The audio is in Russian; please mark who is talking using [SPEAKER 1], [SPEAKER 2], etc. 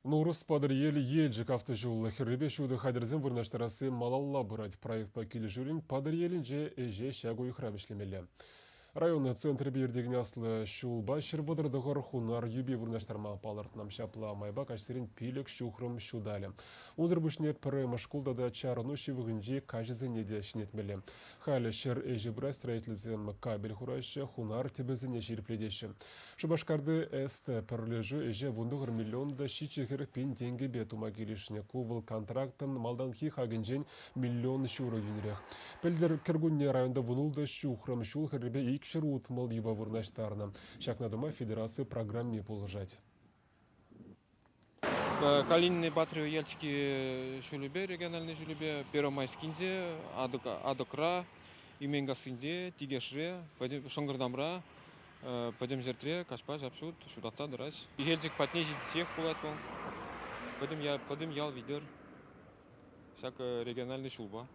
[SPEAKER 1] Нурус падыр ел елжік автожолы хірлебе шуды хадырзен вырнаштарасы малалла бұрад проект пакелі жүрін падыр елін же эже шагу юхрабішлемелі. Районный центр бердегіне аслы шулба шырвыдырдығыр хунар юбе вырнаштарма палыртнам шапла майба кашсерин пилік шухрым шудалі. Узыр бүшне пірі машкулдада чарыну шивығынже кажызыне де шинетмелі. Халі шыр эжі бұра строительзен кабель хурайшы хунар тібізіне шерпледеші. Шубашкарды әсті пірлежі эже вундығыр миллионда шичігірік пен денге бетума келішіне кувыл контрактын малданхи хагенжен миллион шуры юнірек. Пілдер кіргунне районда вунулда шухрым шул хірбе икшір утмал еба вырнаштарына. Шакнадыма федерация программе положать.
[SPEAKER 2] Калинные батареи яльчики шулебе, региональные шулебе, Первомайскинде, Адокра, Именгасинде, Тигешре, Шонгырдамра, пойдем жертре, Кашпа, Жапшут, Шудаца, Дураш. И хельчик потнежит всех пулатвал. Пойдем ял видер. Всяк региональный шулба.